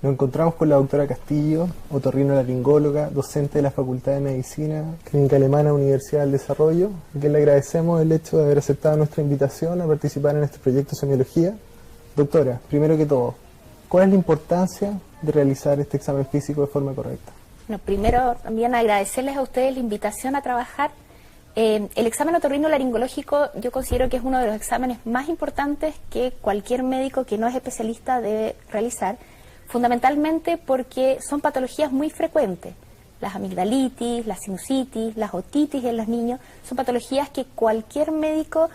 Nos encontramos con la doctora Castillo, otorrinolaringóloga, docente de la Facultad de Medicina, Clínica Alemana, Universidad del Desarrollo, a quien le agradecemos el hecho de haber aceptado nuestra invitación a participar en este proyecto de semiología. Doctora, primero que todo, ¿cuál es la importancia de realizar este examen físico de forma correcta? Bueno, primero también agradecerles a ustedes la invitación a trabajar. El examen otorrinolaringológico yo considero que es uno de los exámenes más importantes que cualquier médico que no es especialista debe realizar, fundamentalmente porque son patologías muy frecuentes. Las amigdalitis, la sinusitis, las otitis en los niños son patologías que cualquier médico,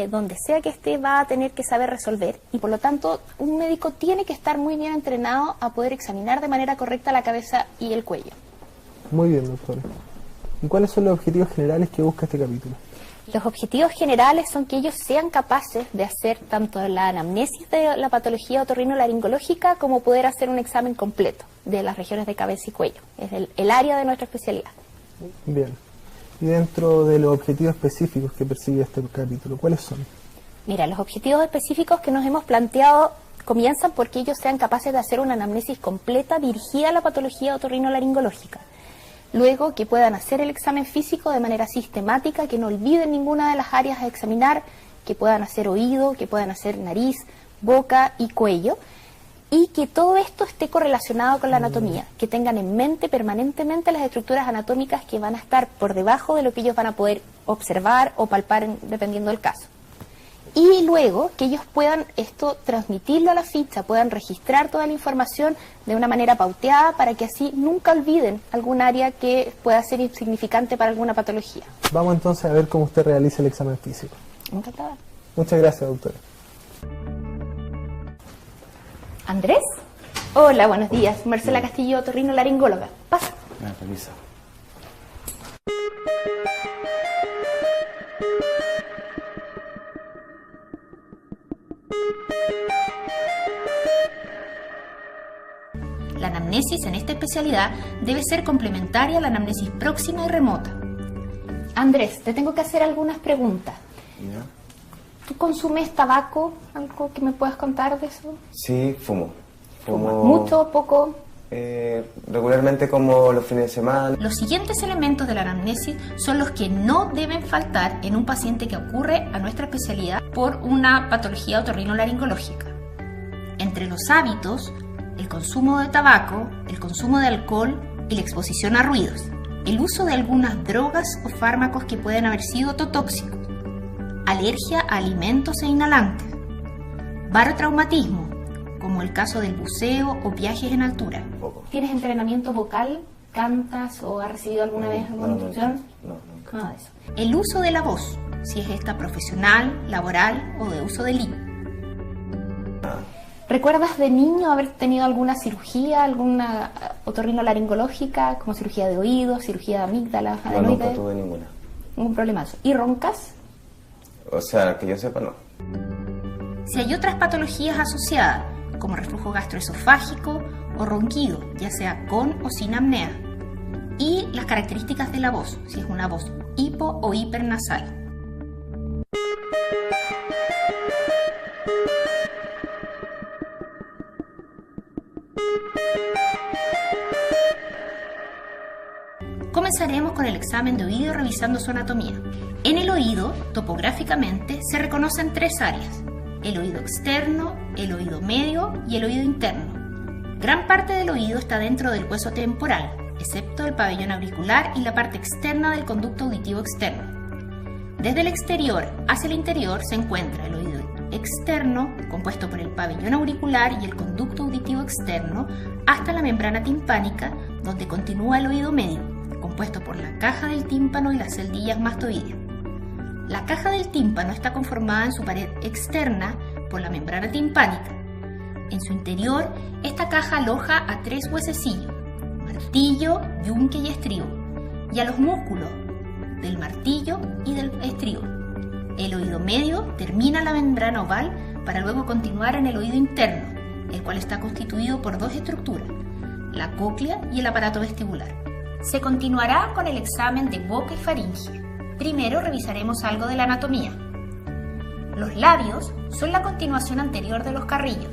donde sea que esté, va a tener que saber resolver, y por lo tanto un médico tiene que estar muy bien entrenado a poder examinar de manera correcta la cabeza y el cuello. Muy bien, doctora. ¿Y cuáles son los objetivos generales que busca este capítulo? Los objetivos generales son que ellos sean capaces de hacer tanto la anamnesis de la patología otorrinolaringológica como poder hacer un examen completo de las regiones de cabeza y cuello. Es el área de nuestra especialidad. Bien. Y dentro de los objetivos específicos que persigue este capítulo, ¿cuáles son? Mira, los objetivos específicos que nos hemos planteado comienzan porque ellos sean capaces de hacer una anamnesis completa dirigida a la patología otorrinolaringológica. Luego, que puedan hacer el examen físico de manera sistemática, que no olviden ninguna de las áreas a examinar, que puedan hacer oído, que puedan hacer nariz, boca y cuello, y que todo esto esté correlacionado con la anatomía, que tengan en mente permanentemente las estructuras anatómicas que van a estar por debajo de lo que ellos van a poder observar o palpar dependiendo del caso. Y luego que ellos puedan esto transmitirlo a la ficha, puedan registrar toda la información de una manera pauteada para que así nunca olviden algún área que pueda ser insignificante para alguna patología. Vamos entonces a ver cómo usted realiza el examen físico. Encantada. Muchas gracias, doctora. ¿Andrés? Hola, buenos días. Marcela Castillo, otorrinolaringóloga. Pasa. Revisa. La anamnesis en esta especialidad debe ser complementaria a la anamnesis próxima y remota. Andrés, te tengo que hacer algunas preguntas. ¿Ya? ¿Tú consumes tabaco? ¿Algo que me puedas contar de eso? Sí, fumo. ¿Mucho o poco? Regularmente, como los fines de semana. Los siguientes elementos de la anamnesis son los que no deben faltar en un paciente que ocurre a nuestra especialidad por una patología otorrinolaringológica. Entre los hábitos, el consumo de tabaco, el consumo de alcohol y la exposición a ruidos, el uso de algunas drogas o fármacos que pueden haber sido ototóxicos, alergia a alimentos e inhalantes, barotraumatismo, como el caso del buceo o viajes en altura. ¿Tienes entrenamiento vocal? ¿Cantas o has recibido alguna vez alguna instrucción? No, nunca. Nada de eso. El uso de la voz, si es esta profesional, laboral o de uso de línea. ¿Recuerdas de niño haber tenido alguna cirugía, alguna otorrinolaringológica, como cirugía de oído, cirugía de amígdalas, No, adenoides? nunca tuve ninguna. Ningún problema. ¿Y roncas? O sea, que yo sepa, no. Si hay otras patologías asociadas, como reflujo gastroesofágico o ronquido, ya sea con o sin apnea. Y las características de la voz, si es una voz hipo o hipernasal. Comenzaremos con el examen de oído revisando su anatomía. En el oído, topográficamente, se reconocen tres áreas: el oído externo, el oído medio y el oído interno. Gran parte del oído está dentro del hueso temporal, excepto el pabellón auricular y la parte externa del conducto auditivo externo. Desde el exterior hacia el interior se encuentra el oído externo, compuesto por el pabellón auricular y el conducto auditivo externo, hasta la membrana timpánica, donde continúa el oído medio, compuesto por la caja del tímpano y las celdillas mastoideas. La caja del tímpano está conformada en su pared externa por la membrana timpánica. En su interior, esta caja aloja a tres huesecillos: martillo, yunque y estribo, y a los músculos del martillo y del estribo. El oído medio termina la membrana oval para luego continuar en el oído interno, el cual está constituido por dos estructuras: la cóclea y el aparato vestibular. Se continuará con el examen de boca y faringe. Primero revisaremos algo de la anatomía. Los labios son la continuación anterior de los carrillos.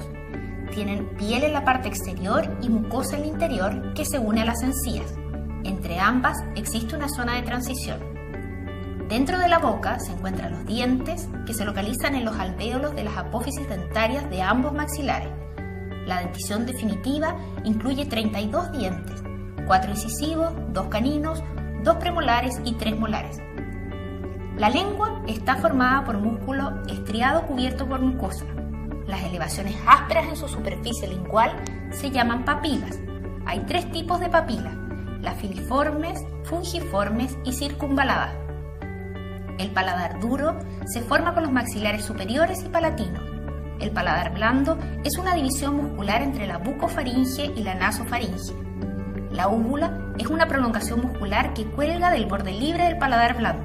Tienen piel en la parte exterior y mucosa en el interior que se une a las encías. Entre ambas existe una zona de transición. Dentro de la boca se encuentran los dientes que se localizan en los alvéolos de las apófisis dentarias de ambos maxilares. La dentición definitiva incluye 32 dientes, 4 incisivos, 2 caninos, 2 premolares y 3 molares. La lengua está formada por músculo estriado cubierto por mucosa. Las elevaciones ásperas en su superficie lingual se llaman papilas. Hay 3 tipos de papilas: las filiformes, fungiformes y circunvaladas. El paladar duro se forma con los maxilares superiores y palatinos. El paladar blando es una división muscular entre la bucofaringe y la nasofaringe. La úvula es una prolongación muscular que cuelga del borde libre del paladar blando.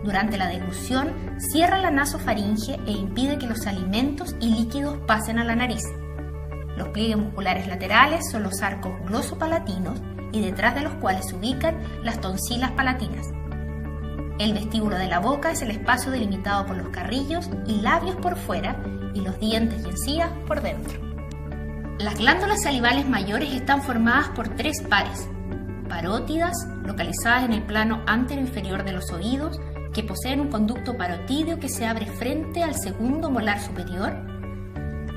Durante la deglución, cierra la nasofaringe e impide que los alimentos y líquidos pasen a la nariz. Los pliegues musculares laterales son los arcos glosopalatinos y detrás de los cuales se ubican las tonsilas palatinas. El vestíbulo de la boca es el espacio delimitado por los carrillos y labios por fuera y los dientes y encías por dentro. Las glándulas salivales mayores están formadas por 3 pares: parótidas, localizadas en el plano anteroinferior de los oídos, que poseen un conducto parotídeo que se abre frente al segundo molar superior;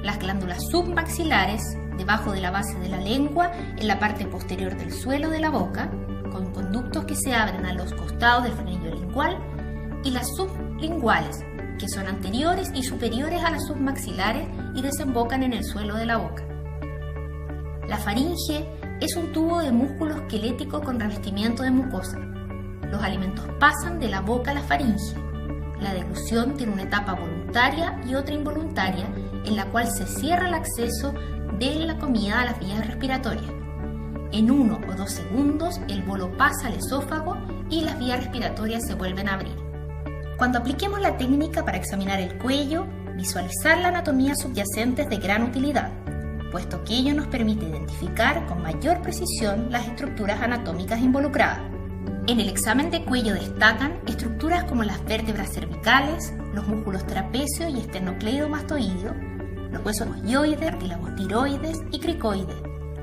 las glándulas submaxilares, debajo de la base de la lengua, en la parte posterior del suelo de la boca, con conductos que se abren a los costados del frenillo lingual; y las sublinguales, que son anteriores y superiores a las submaxilares y desembocan en el suelo de la boca. La faringe es un tubo de músculo esquelético con revestimiento de mucosa. Los alimentos pasan de la boca a la faringe. La deglución tiene una etapa voluntaria y otra involuntaria, en la cual se cierra el acceso de la comida a las vías respiratorias. En 1 o 2 segundos el bolo pasa al esófago y las vías respiratorias se vuelven a abrir. Cuando apliquemos la técnica para examinar el cuello, visualizar la anatomía subyacente es de gran utilidad, puesto que ello nos permite identificar con mayor precisión las estructuras anatómicas involucradas. En el examen de cuello destacan estructuras como las vértebras cervicales, los músculos trapecio y esternocleidomastoideo, los huesos hyoides, cartílagos tiroides y cricoides,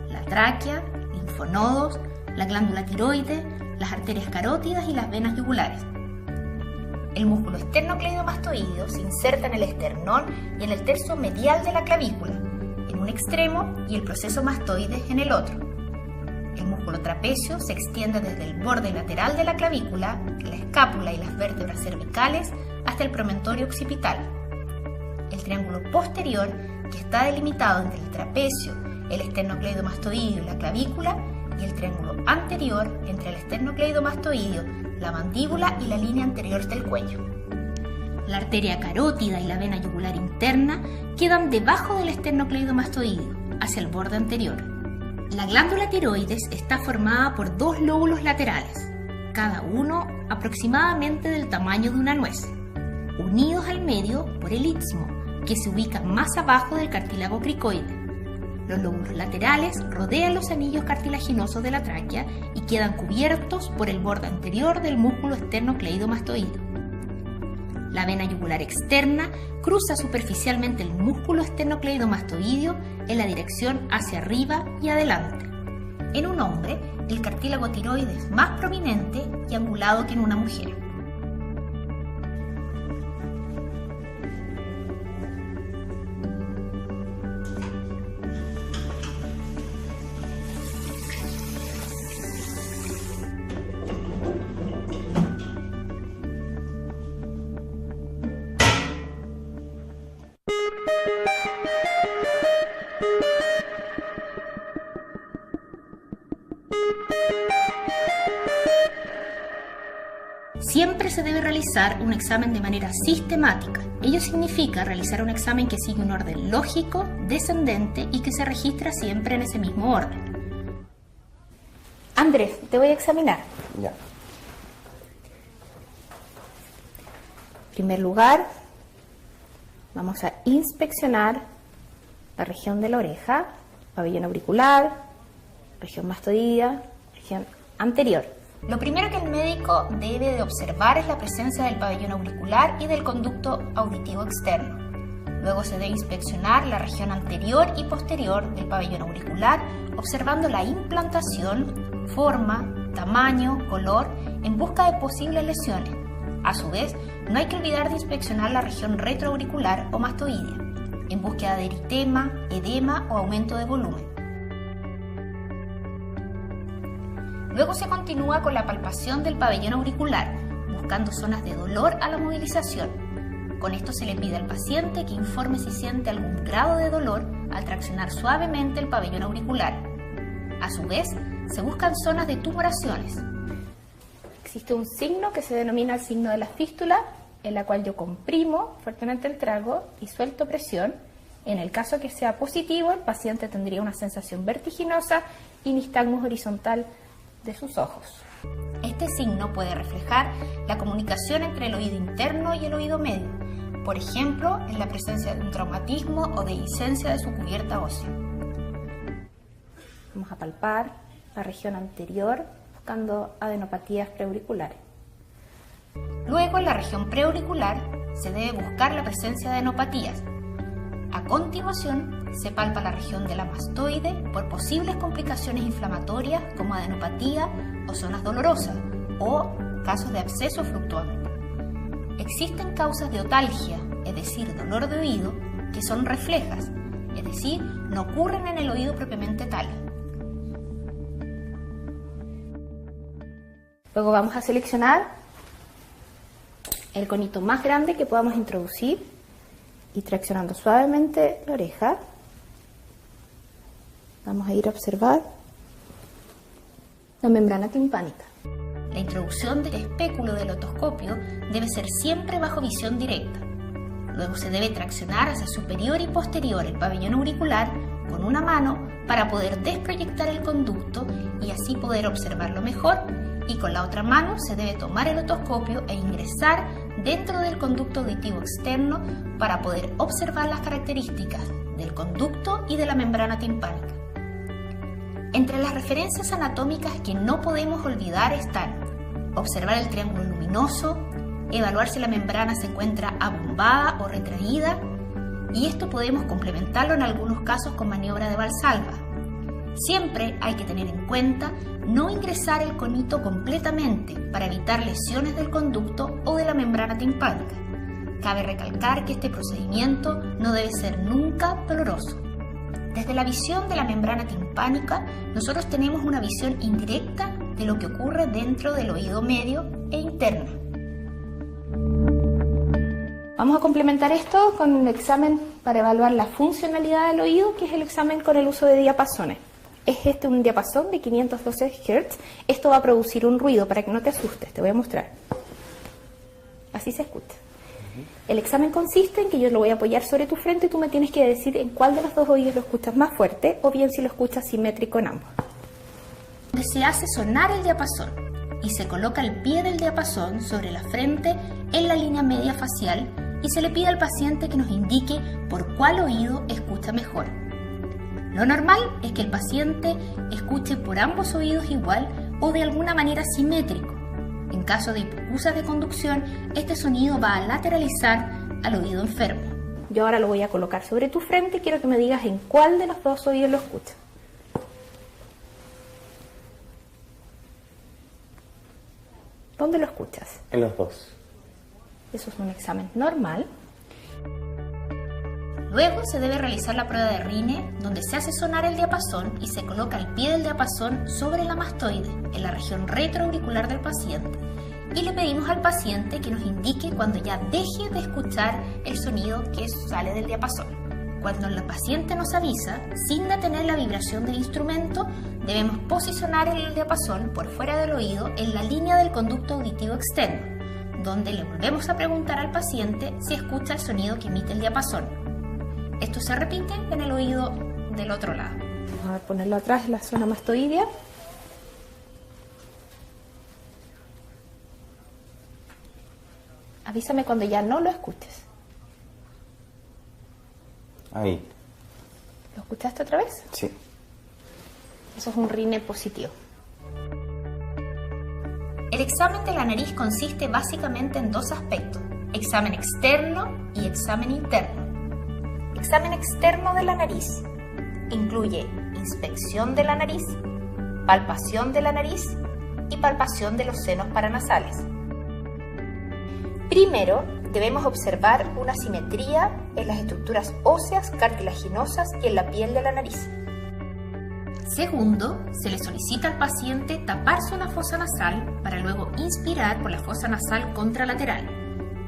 la tráquea, linfonodos, la glándula tiroides, las arterias carótidas y las venas yugulares. El músculo esternocleidomastoideo se inserta en el esternón y en el tercio medial de la clavícula, en un extremo, y el proceso mastoides en el otro. El músculo trapecio se extiende desde el borde lateral de la clavícula, la escápula y las vértebras cervicales hasta el promontorio occipital. El triángulo posterior, que está delimitado entre el trapecio, el esternocleidomastoideo y la clavícula, y el triángulo anterior entre el esternocleidomastoideo, la mandíbula y la línea anterior del cuello. La arteria carótida y la vena yugular interna quedan debajo del esternocleidomastoideo, hacia el borde anterior. La glándula tiroides está formada por 2 lóbulos laterales, cada uno aproximadamente del tamaño de una nuez, unidos al medio por el istmo, que se ubica más abajo del cartílago cricoide. Los lóbulos laterales rodean los anillos cartilaginosos de la tráquea y quedan cubiertos por el borde anterior del músculo esternocleidomastoideo. La vena yugular externa cruza superficialmente el músculo esternocleidomastoideo en la dirección hacia arriba y adelante. En un hombre, el cartílago tiroides es más prominente y angulado que en una mujer. Siempre se debe realizar un examen de manera sistemática. Ello significa realizar un examen que sigue un orden lógico, descendente y que se registra siempre en ese mismo orden. Andrés, te voy a examinar. Ya. En primer lugar, vamos a inspeccionar la región de la oreja, pabellón auricular, región mastoidea, región anterior. Lo primero que el médico debe de observar es la presencia del pabellón auricular y del conducto auditivo externo. Luego se debe inspeccionar la región anterior y posterior del pabellón auricular, observando la implantación, forma, tamaño, color, en busca de posibles lesiones. A su vez, no hay que olvidar de inspeccionar la región retroauricular o mastoidea, en búsqueda de eritema, edema o aumento de volumen. Luego se continúa con la palpación del pabellón auricular, buscando zonas de dolor a la movilización. Con esto se le pide al paciente que informe si siente algún grado de dolor al traccionar suavemente el pabellón auricular. A su vez, se buscan zonas de tumoraciones. Existe un signo que se denomina el signo de la fístula, en la cual yo comprimo fuertemente el trago y suelto presión. En el caso que sea positivo, el paciente tendría una sensación vertiginosa y nistagmus horizontal de sus ojos. Este signo puede reflejar la comunicación entre el oído interno y el oído medio, por ejemplo, en la presencia de un traumatismo o de licencia de su cubierta ósea. Vamos a palpar la región anterior buscando adenopatías preauriculares. Luego, en la región preauricular se debe buscar la presencia de adenopatías. A continuación, se palpa la región de la mastoide por posibles complicaciones inflamatorias como adenopatía o zonas dolorosas o casos de absceso fluctuante. Existen causas de otalgia, es decir, dolor de oído, que son reflejas, es decir, no ocurren en el oído propiamente tal. Luego vamos a seleccionar el conito más grande que podamos introducir y traccionando suavemente la oreja, vamos a ir a observar la membrana timpánica. La introducción del espéculo del otoscopio debe ser siempre bajo visión directa. Luego se debe traccionar hacia superior y posterior el pabellón auricular con una mano para poder desproyectar el conducto y así poder observarlo mejor, y con la otra mano se debe tomar el otoscopio e ingresar dentro del conducto auditivo externo para poder observar las características del conducto y de la membrana timpánica. Entre las referencias anatómicas que no podemos olvidar están observar el triángulo luminoso, evaluar si la membrana se encuentra abombada o retraída, y esto podemos complementarlo en algunos casos con maniobra de Valsalva. Siempre hay que tener en cuenta no ingresar el conito completamente para evitar lesiones del conducto o de la membrana timpánica. Cabe recalcar que este procedimiento no debe ser nunca doloroso. Desde la visión de la membrana timpánica, nosotros tenemos una visión indirecta de lo que ocurre dentro del oído medio e interno. Vamos a complementar esto con un examen para evaluar la funcionalidad del oído, que es el examen con el uso de diapasones. Es un diapasón de 512 Hz. Esto va a producir un ruido para que no te asustes, te voy a mostrar. Así se escucha. El examen consiste en que yo lo voy a apoyar sobre tu frente y tú me tienes que decir en cuál de los dos oídos lo escuchas más fuerte o bien si lo escuchas simétrico en ambos. Se hace sonar el diapasón y se coloca el pie del diapasón sobre la frente en la línea media facial y se le pide al paciente que nos indique por cuál oído escucha mejor. Lo normal es que el paciente escuche por ambos oídos igual o de alguna manera simétrico. En caso de hipoacusia de conducción, este sonido va a lateralizar al oído enfermo. Yo ahora lo voy a colocar sobre tu frente y quiero que me digas en cuál de los dos oídos lo escuchas. ¿Dónde lo escuchas? En los dos. Eso es un examen normal. Luego se debe realizar la prueba de Rine, donde se hace sonar el diapasón y se coloca el pie del diapasón sobre la mastoide, en la región retroauricular del paciente. Y le pedimos al paciente que nos indique cuando ya deje de escuchar el sonido que sale del diapasón. Cuando el paciente nos avisa, sin detener la vibración del instrumento, debemos posicionar el diapasón por fuera del oído en la línea del conducto auditivo externo, donde le volvemos a preguntar al paciente si escucha el sonido que emite el diapasón. Esto se repite en el oído del otro lado. Vamos a ponerlo atrás en la zona mastoidea. Avísame cuando ya no lo escuches. Ahí. ¿Lo escuchaste otra vez? Sí. Eso es un Rine positivo. El examen de la nariz consiste básicamente en dos aspectos: examen externo y examen interno. examen externo de la nariz incluye inspección de la nariz, palpación de la nariz y palpación de los senos paranasales. Primero, debemos observar una simetría en las estructuras óseas, cartilaginosas y en la piel de la nariz. Segundo, se le solicita al paciente tapar zona fosa nasal para luego inspirar por la fosa nasal contralateral.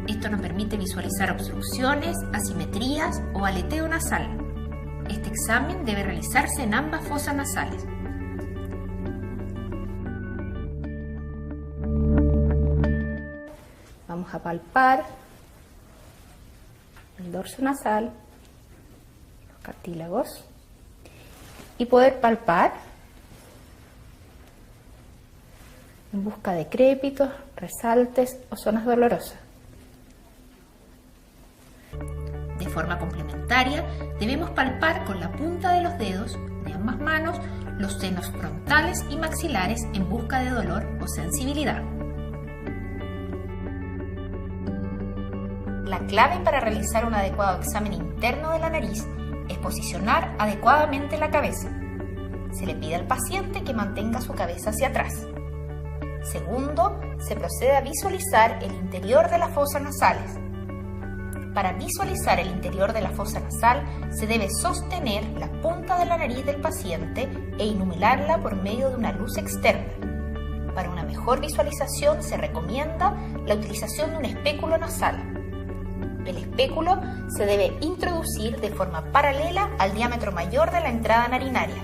Esto nos permite visualizar obstrucciones, asimetrías o aleteo nasal. Este examen debe realizarse en ambas fosas nasales. Vamos a palpar el dorso nasal, los cartílagos, y poder palpar en busca de crépitos, resaltes o zonas dolorosas. De forma complementaria, debemos palpar con la punta de los dedos de ambas manos los senos frontales y maxilares en busca de dolor o sensibilidad. La clave para realizar un adecuado examen interno de la nariz es posicionar adecuadamente la cabeza. Se le pide al paciente que mantenga su cabeza hacia atrás. Segundo, se procede a visualizar el interior de las fosas nasales. Para visualizar el interior de la fosa nasal, se debe sostener la punta de la nariz del paciente e iluminarla por medio de una luz externa. Para una mejor visualización se recomienda la utilización de un espéculo nasal. El espéculo se debe introducir de forma paralela al diámetro mayor de la entrada narinaria.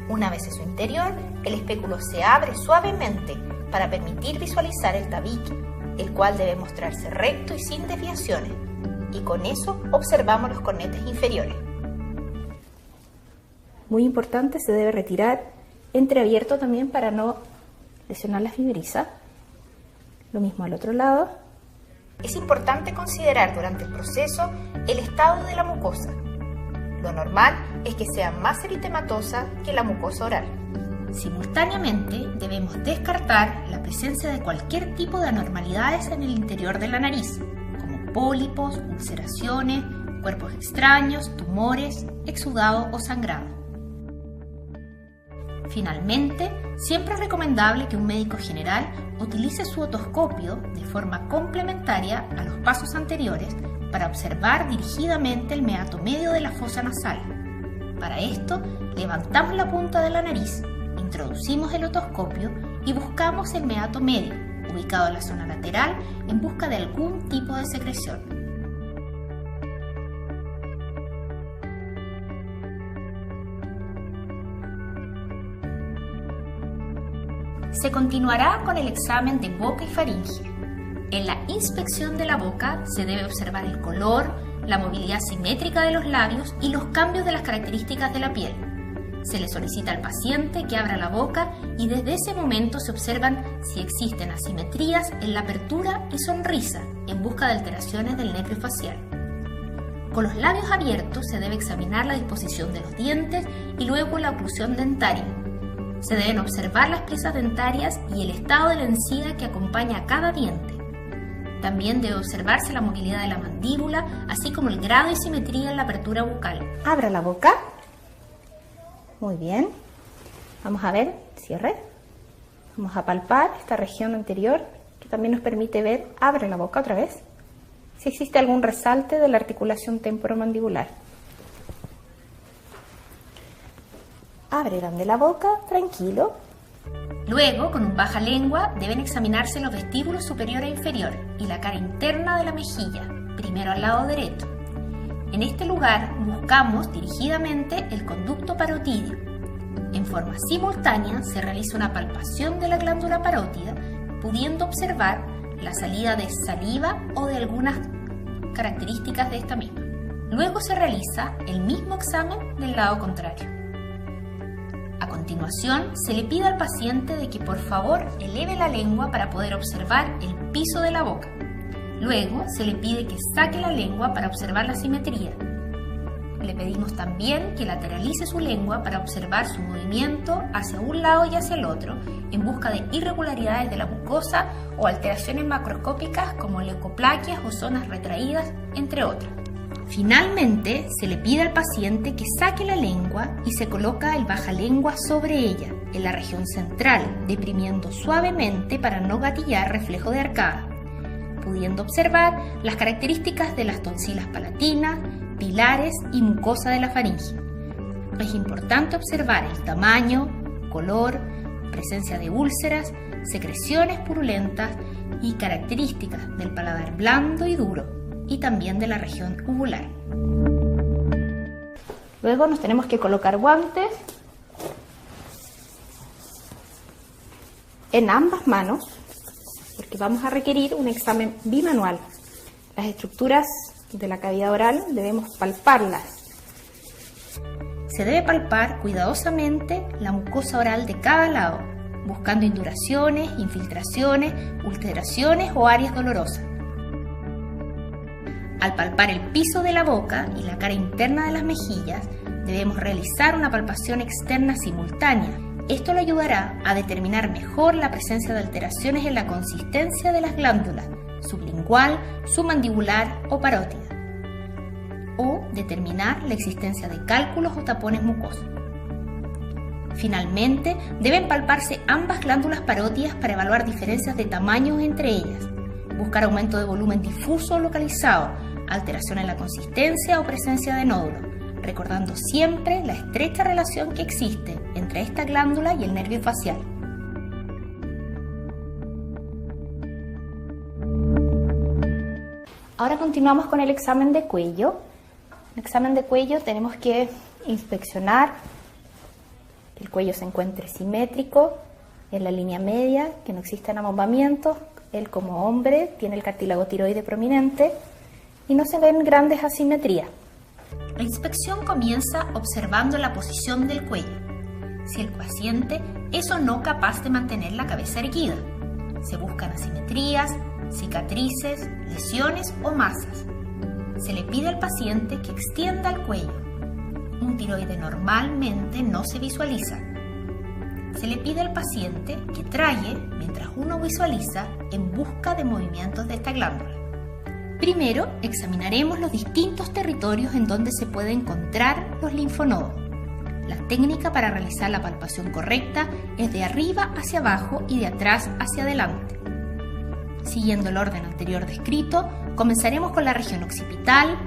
Una vez en su interior, el espéculo se abre suavemente para permitir visualizar el tabique, el cual debe mostrarse recto y sin desviaciones, y con eso observamos los cornetes inferiores. Muy importante, se debe retirar entreabierto también para no lesionar la fibrisa. Lo mismo al otro lado. Es importante considerar durante el proceso el estado de la mucosa. Lo normal es que sea más eritematosa que la mucosa oral. Simultáneamente, debemos descartar la presencia de cualquier tipo de anormalidades en el interior de la nariz, como pólipos, ulceraciones, cuerpos extraños, tumores, exudado o sangrado. Finalmente, siempre es recomendable que un médico general utilice su otoscopio de forma complementaria a los pasos anteriores para observar dirigidamente el meato medio de la fosa nasal. Para esto, levantamos la punta de la nariz, introducimos el otoscopio y buscamos el meato medio, ubicado en la zona lateral, en busca de algún tipo de secreción. Se continuará con el examen de boca y faringe. En la inspección de la boca se debe observar el color, la movilidad simétrica de los labios y los cambios de las características de la piel. Se le solicita al paciente que abra la boca y desde ese momento se observan si existen asimetrías en la apertura y sonrisa en busca de alteraciones del nervio facial. Con los labios abiertos se debe examinar la disposición de los dientes y luego la oclusión dentaria. Se deben observar las piezas dentarias y el estado de la encía que acompaña a cada diente. También debe observarse la movilidad de la mandíbula, así como el grado de simetría en la apertura bucal. Abra la boca. Muy bien. Vamos a ver, cierre. Vamos a palpar esta región anterior, que también nos permite ver, abre la boca otra vez, si existe algún resalte de la articulación temporomandibular. Abre grande la boca, tranquilo. Luego, con un baja lengua, deben examinarse los vestíbulos superior e inferior y la cara interna de la mejilla, primero al lado derecho. En este lugar buscamos dirigidamente el conducto parotídeo. En forma simultánea se realiza una palpación de la glándula parótida, pudiendo observar la salida de saliva o de algunas características de esta misma. Luego se realiza el mismo examen del lado contrario. A continuación, se le pide al paciente de que por favor eleve la lengua para poder observar el piso de la boca. Luego, se le pide que saque la lengua para observar la simetría. Le pedimos también que lateralice su lengua para observar su movimiento hacia un lado y hacia el otro, en busca de irregularidades de la mucosa o alteraciones macroscópicas como leucoplaquias o zonas retraídas, entre otras. Finalmente, se le pide al paciente que saque la lengua y se coloca el bajalengua sobre ella, en la región central, deprimiendo suavemente para no gatillar reflejo de arcada, pudiendo observar las características de las tonsilas palatinas, pilares y mucosa de la faringe. Es importante observar el tamaño, color, presencia de úlceras, secreciones purulentas y características del paladar blando y duro, y también de la región uvular. Luego nos tenemos que colocar guantes en ambas manos, porque vamos a requerir un examen bimanual. Las estructuras de la cavidad oral debemos palparlas. Se debe palpar cuidadosamente la mucosa oral de cada lado, buscando induraciones, infiltraciones, ulceraciones o áreas dolorosas. Al palpar el piso de la boca y la cara interna de las mejillas, debemos realizar una palpación externa simultánea. Esto le ayudará a determinar mejor la presencia de alteraciones en la consistencia de las glándulas sublingual, submandibular o parótida, o determinar la existencia de cálculos o tapones mucosos. Finalmente, deben palparse ambas glándulas parótidas para evaluar diferencias de tamaños entre ellas, buscar aumento de volumen difuso o localizado, alteración en la consistencia o presencia de nódulos, recordando siempre la estrecha relación que existe entre esta glándula y el nervio facial. Ahora continuamos con el examen de cuello. En el examen de cuello tenemos que inspeccionar que el cuello se encuentre simétrico, en la línea media, que no existan abombamientos. Él como hombre tiene el cartílago tiroide prominente y no se ven grandes asimetrías. La inspección comienza observando la posición del cuello. Si el paciente es o no capaz de mantener la cabeza erguida. Se buscan asimetrías, cicatrices, lesiones o masas. Se le pide al paciente que extienda el cuello. Un tiroide normalmente no se visualiza. Se le pide al paciente que trague mientras uno visualiza en busca de movimientos de esta glándula. Primero, examinaremos los distintos territorios en donde se pueden encontrar los linfonodos. La técnica para realizar la palpación correcta es de arriba hacia abajo y de atrás hacia adelante. Siguiendo el orden anterior descrito, comenzaremos con la región occipital,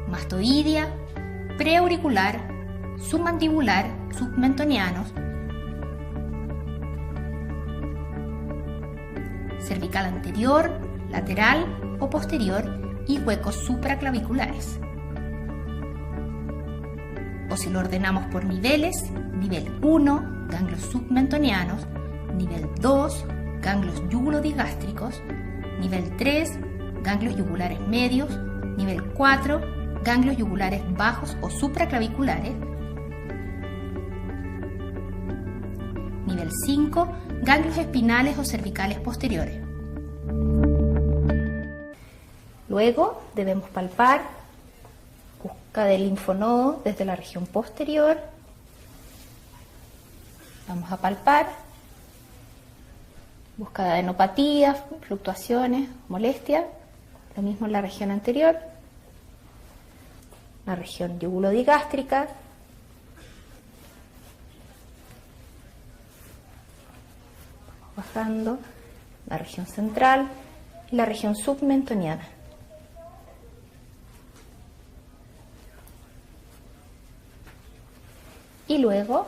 mastoidea, preauricular, submandibular, submentonianos, cervical anterior, lateral o posterior y huecos supraclaviculares. O si lo ordenamos por niveles, nivel 1, ganglios submentonianos, nivel 2, ganglios yugulodigástricos, nivel 3, ganglios yugulares medios, nivel 4, ganglios yugulares bajos o supraclaviculares, nivel 5, ganglios espinales o cervicales posteriores. Luego debemos palpar busca del linfonodo desde la región posterior. Vamos a palpar busca de adenopatías, fluctuaciones, molestias. Lo mismo en la región anterior, la región yugulodigástrica, bajando la región central y la región submentoniana. Y luego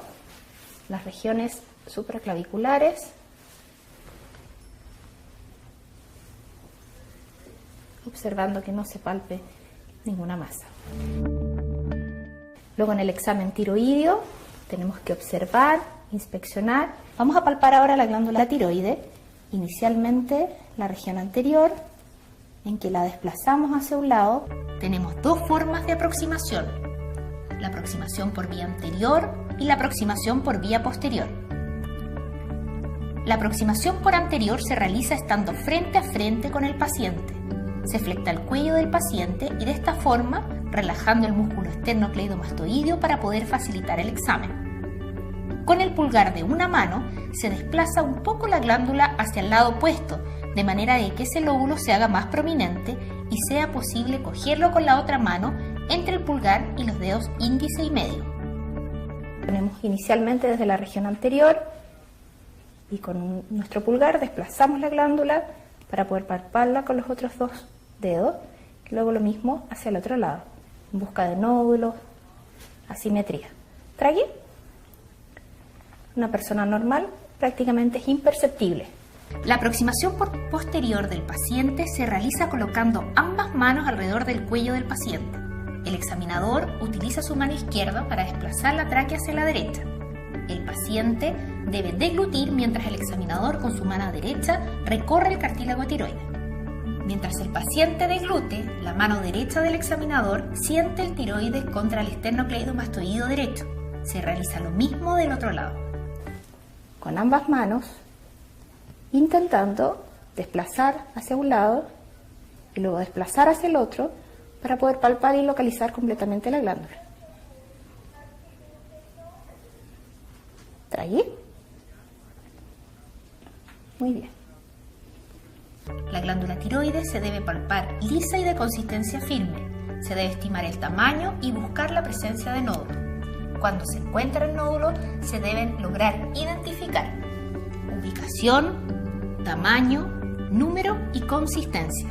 las regiones supraclaviculares, observando que no se palpe ninguna masa. Luego en el examen tiroideo tenemos que observar, inspeccionar. Vamos a palpar ahora la glándula tiroide, inicialmente la región anterior, en que la desplazamos hacia un lado. Tenemos dos formas de aproximación: la aproximación por vía anterior y la aproximación por vía posterior. La aproximación por anterior se realiza estando frente a frente con el paciente. Se flecta el cuello del paciente y de esta forma relajando el músculo esternocleidomastoideo para poder facilitar el examen. Con el pulgar de una mano se desplaza un poco la glándula hacia el lado opuesto, de manera de que ese lóbulo se haga más prominente y sea posible cogerlo con la otra mano entre el pulgar y los dedos índice y medio. Ponemos inicialmente desde la región anterior y con nuestro pulgar desplazamos la glándula para poder palparla con los otros dos dedos. Luego lo mismo hacia el otro lado, en busca de nódulos, asimetría. ¿Trague? Una persona normal prácticamente es imperceptible. La aproximación posterior del paciente se realiza colocando ambas manos alrededor del cuello del paciente. El examinador utiliza su mano izquierda para desplazar la tráquea hacia la derecha. El paciente debe deglutir mientras el examinador con su mano derecha recorre el cartílago tiroide. Mientras el paciente deglute, la mano derecha del examinador siente el tiroides contra el esternocleidomastoideo derecho. Se realiza lo mismo del otro lado. Con ambas manos, intentando desplazar hacia un lado y luego desplazar hacia el otro para poder palpar y localizar completamente la glándula. ¿Traí? Muy bien. La glándula tiroides se debe palpar lisa y de consistencia firme. Se debe estimar el tamaño y buscar la presencia de nódulos. Cuando se encuentra el nódulo, se deben lograr identificar ubicación, tamaño, número y consistencia.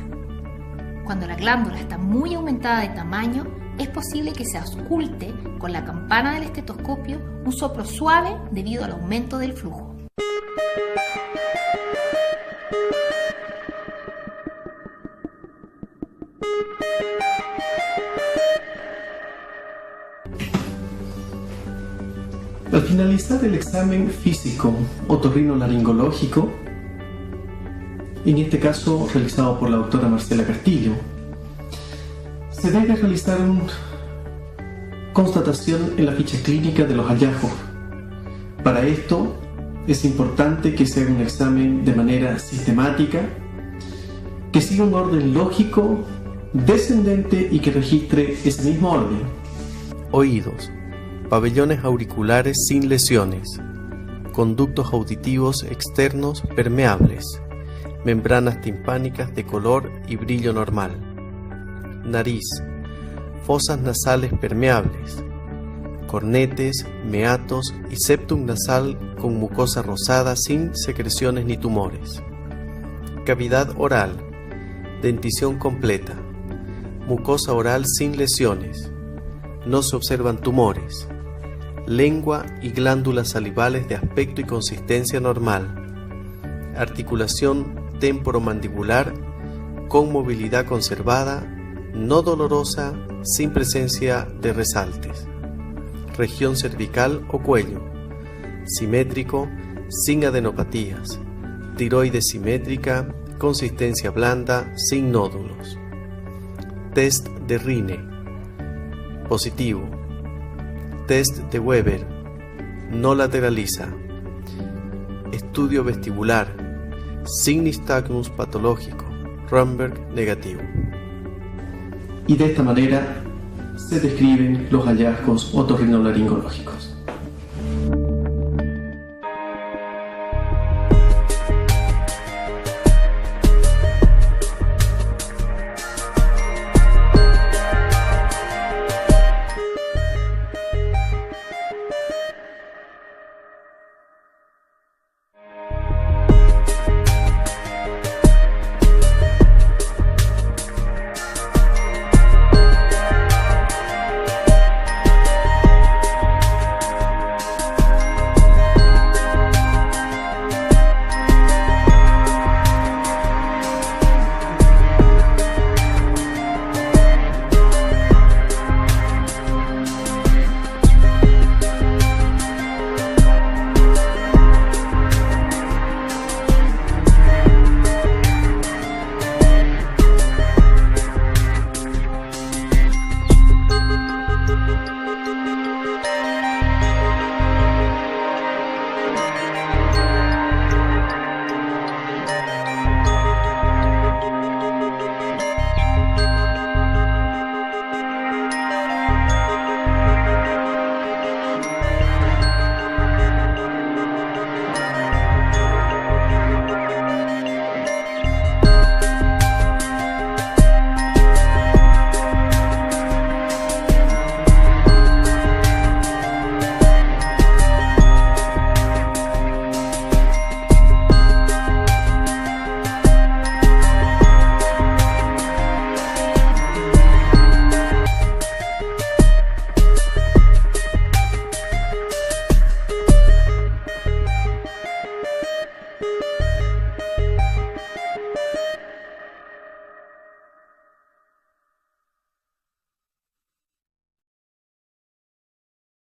Cuando la glándula está muy aumentada de tamaño, es posible que se ausculte con la campana del estetoscopio un soplo suave debido al aumento del flujo. Al finalizar el examen físico otorrinolaringológico, en este caso realizado por la doctora Marcela Castillo, se debe realizar una constatación en la ficha clínica de los hallazgos. Para esto es importante que se haga un examen de manera sistemática, que siga un orden lógico, descendente y que registre ese mismo orden. Oídos. Pabellones auriculares sin lesiones. Conductos auditivos externos permeables. Membranas timpánicas de color y brillo normal. Nariz. Fosas nasales permeables. Cornetes, meatos y septum nasal con mucosa rosada sin secreciones ni tumores. Cavidad oral. Dentición completa. Mucosa oral sin lesiones. No se observan tumores. Lengua y glándulas salivales de aspecto y consistencia normal. Articulación temporomandibular con movilidad conservada, no dolorosa, sin presencia de resaltes. Región cervical o cuello. Simétrico, sin adenopatías. Tiroides simétrica, consistencia blanda, sin nódulos. Test de Rine. Positivo. Test de Weber. No lateraliza. Estudio vestibular. Sin nistagmus patológico. Romberg negativo. Y de esta manera se describen los hallazgos otorrinolaringológicos.